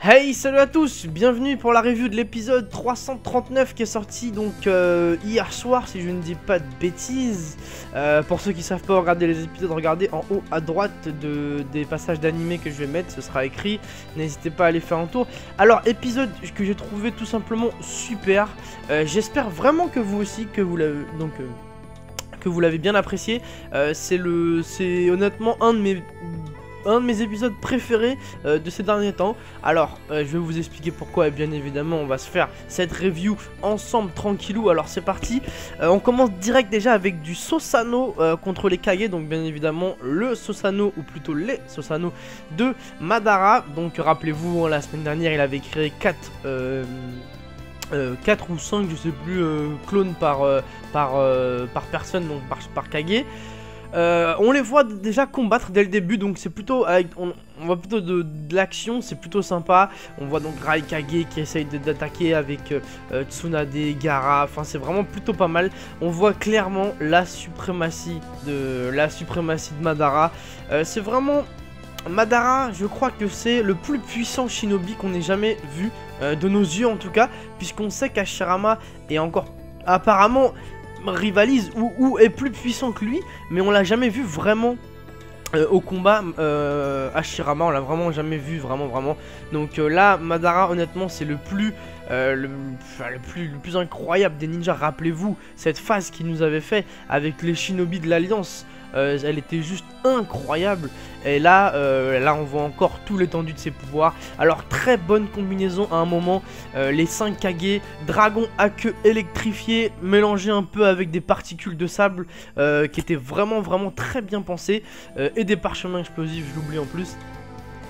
Hey, salut à tous, bienvenue pour la review de l'épisode 339 qui est sorti donc hier soir si je ne dis pas de bêtises. Pour ceux qui savent pas regarder les épisodes, regardez en haut à droite des passages d'animé que je vais mettre, ce sera écrit, n'hésitez pas à aller faire un tour. Alors épisode que j'ai trouvé tout simplement super, j'espère vraiment que vous aussi, que vous l'avez bien apprécié. C'est honnêtement un de mes épisodes préférés de ces derniers temps. Alors je vais vous expliquer pourquoi, et bien évidemment on va se faire cette review ensemble tranquillou. Alors c'est parti, on commence direct déjà avec du Susanoo contre les Kage. Donc bien évidemment le Susanoo, ou plutôt les Susanoo de Madara. Donc rappelez-vous, la semaine dernière il avait créé 4 ou 5 je sais plus clones par personne, donc par Kage. On les voit déjà combattre dès le début, donc c'est plutôt on voit plutôt de l'action, c'est plutôt sympa. On voit donc Raikage qui essaye d'attaquer avec Tsunade, Gaara, enfin c'est vraiment plutôt pas mal. On voit clairement la suprématie de Madara. C'est vraiment Madara, je crois que c'est le plus puissant shinobi qu'on ait jamais vu, de nos yeux en tout cas, puisqu'on sait qu'Hashirama est encore apparemment rivalise ou est plus puissant que lui, mais on l'a jamais vu vraiment au combat. Hashirama on l'a vraiment jamais vu vraiment. Donc là Madara honnêtement c'est le plus incroyable des ninjas. Rappelez-vous cette phase qu'il nous avait fait avec les shinobi de l'Alliance, elle était juste incroyable. Et là, on voit encore tout l'étendue de ses pouvoirs. Alors très bonne combinaison à un moment, les 5 Kage, dragon à queue électrifiée mélangé un peu avec des particules de sable, qui étaient vraiment très bien pensées, et des parchemins explosifs, je l'oublie en plus.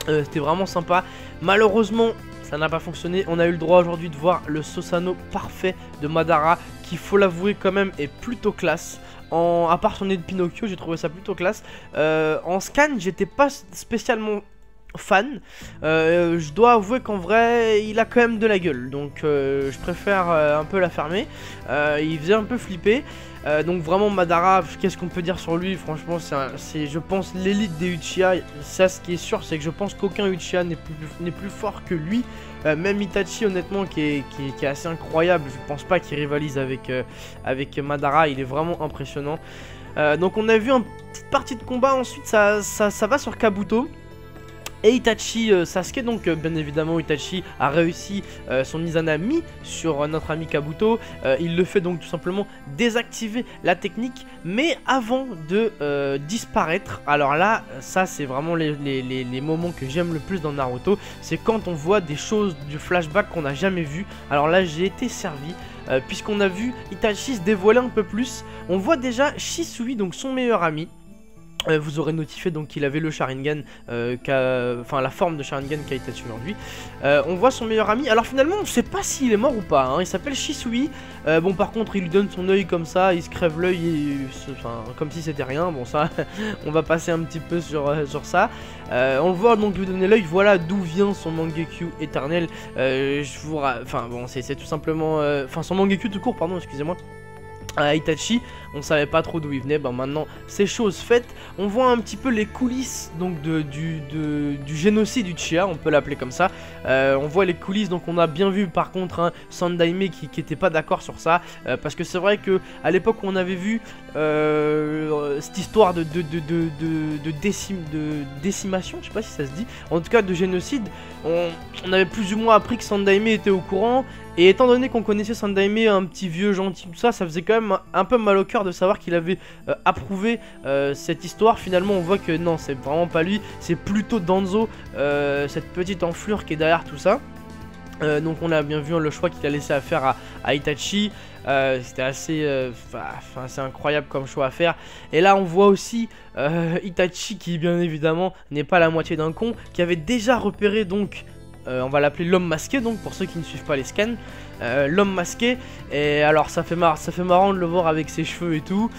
C'était vraiment sympa. Malheureusement ça n'a pas fonctionné. On a eu le droit aujourd'hui de voir le Susanoo parfait de Madara, qui faut l'avouer quand même est plutôt classe. À part son nez de Pinocchio, j'ai trouvé ça plutôt classe. En scan, j'étais pas spécialement fan. Je dois avouer qu'en vrai, il a quand même de la gueule. Donc je préfère un peu la fermer. Il faisait un peu flipper. Donc vraiment Madara, qu'est-ce qu'on peut dire sur lui? Franchement c'est je pense l'élite des Uchiha. Ça, ce qui est sûr, c'est que je pense qu'aucun Uchiha n'est plus fort que lui. Même Itachi honnêtement qui est assez incroyable. Je pense pas qu'il rivalise avec Madara. Il est vraiment impressionnant. Donc on a vu une petite partie de combat. Ensuite ça va sur Kabuto et Itachi Sasuke. Donc bien évidemment Itachi a réussi son Izanami sur notre ami Kabuto. Il le fait donc tout simplement désactiver la technique, mais avant de disparaître. Alors là, ça c'est vraiment les moments que j'aime le plus dans Naruto. C'est quand on voit des choses du flashback qu'on n'a jamais vu. Alors là j'ai été servi, puisqu'on a vu Itachi se dévoiler un peu plus. On voit déjà Shisui, donc son meilleur ami. Vous aurez notifié donc qu'il avait le Sharingan, enfin la forme de Sharingan qu'a Itachi aujourd'hui. On voit son meilleur ami. Alors finalement on sait pas s'il est mort ou pas, hein. Il s'appelle Shisui. Bon par contre il lui donne son œil comme ça, il se crève l'œil, comme si c'était rien. Bon ça on va passer un petit peu sur ça. On le voit donc lui donner l'œil. Voilà d'où vient son Mangekyou éternel. Enfin bon c'est tout simplement, enfin son Mangekyou tout court, pardon, excusez-moi. Itachi, on savait pas trop d'où il venait. Ben maintenant c'est chose faite. On voit un petit peu les coulisses donc du génocide Uchiha, on peut l'appeler comme ça. On voit les coulisses, donc on a bien vu par contre hein, Sandaime qui était pas d'accord sur ça, parce que c'est vrai que à l'époque où on avait vu cette histoire de décimation, je sais pas si ça se dit, en tout cas de génocide, on avait plus ou moins appris que Sandaime était au courant. Et étant donné qu'on connaissait Sandaime, un petit vieux gentil, tout ça, ça faisait quand même un peu mal au cœur de savoir qu'il avait approuvé cette histoire. Finalement on voit que non, c'est vraiment pas lui, c'est plutôt Danzo, cette petite enflure qui est derrière tout ça. Donc on a bien vu le choix qu'il a laissé à faire à Itachi. C'était assez incroyable comme choix à faire. Et là on voit aussi Itachi qui bien évidemment n'est pas la moitié d'un con, qui avait déjà repéré donc on va l'appeler l'homme masqué, donc pour ceux qui ne suivent pas les scans, l'homme masqué. Et alors ça fait marrant de le voir avec ses cheveux et tout.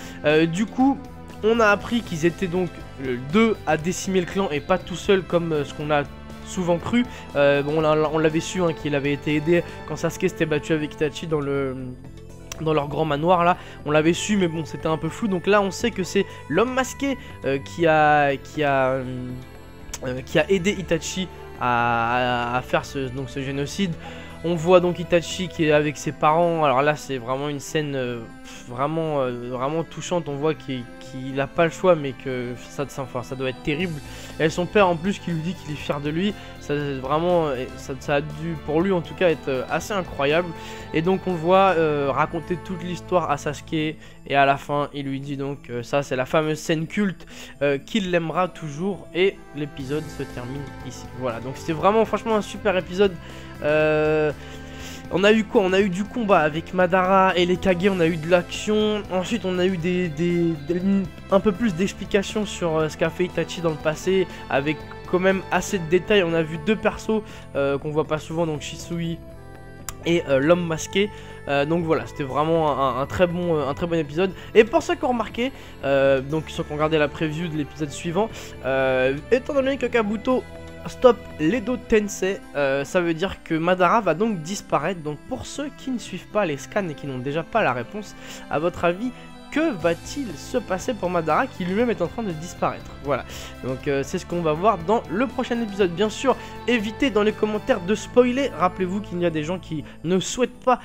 Du coup on a appris qu'ils étaient donc deux à décimer le clan et pas tout seul comme ce qu'on a souvent cru. Bon on l'avait su hein, qu'il avait été aidé quand Sasuke s'était battu avec Itachi dans leur grand manoir là, on l'avait su mais bon c'était un peu flou. Donc là on sait que c'est l'homme masqué qui a aidé Itachi à faire ce génocide. On voit donc Itachi qui est avec ses parents. Alors là c'est vraiment une scène vraiment touchante. On voit qu'il n'a pas le choix, mais que ça doit être terrible. Et son père en plus qui lui dit qu'il est fier de lui. Ça a dû pour lui en tout cas être assez incroyable. Et donc on le voit raconter toute l'histoire à Sasuke. Et à la fin il lui dit donc ça c'est la fameuse scène culte qu'il l'aimera toujours. Et l'épisode se termine ici. Voilà, donc c'était vraiment franchement un super épisode. On a eu quoi? On a eu du combat avec Madara et les Kage, on a eu de l'action. Ensuite on a eu un peu plus d'explications sur ce qu'a fait Itachi dans le passé, avec quand même assez de détails. On a vu deux persos qu'on voit pas souvent, donc Shisui et l'homme masqué. Donc voilà, c'était vraiment un très bon épisode. Et pour ceux qui ont remarqué, donc ceux qui ont regardé la preview de l'épisode suivant, étant donné que Kabuto stop l'Edo Tensei, ça veut dire que Madara va donc disparaître. Donc pour ceux qui ne suivent pas les scans et qui n'ont déjà pas la réponse, à votre avis, que va-t-il se passer pour Madara qui lui-même est en train de disparaître? Voilà, donc c'est ce qu'on va voir dans le prochain épisode. Bien sûr, évitez dans les commentaires de spoiler. Rappelez-vous qu'il y a des gens qui ne souhaitent pas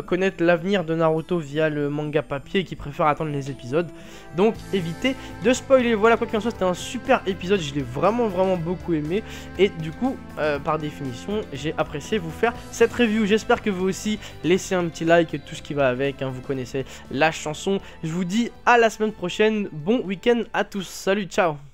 connaître l'avenir de Naruto via le manga papier et qui préfèrent attendre les épisodes. Donc évitez de spoiler. Voilà, quoi qu'il en soit, c'était un super épisode. Je l'ai vraiment beaucoup aimé. Et du coup, par définition, j'ai apprécié vous faire cette review. J'espère que vous aussi. Laissez un petit like et tout ce qui va avec, hein, vous connaissez la chanson. Je vous dis à la semaine prochaine. Bon week-end à tous. Salut, ciao.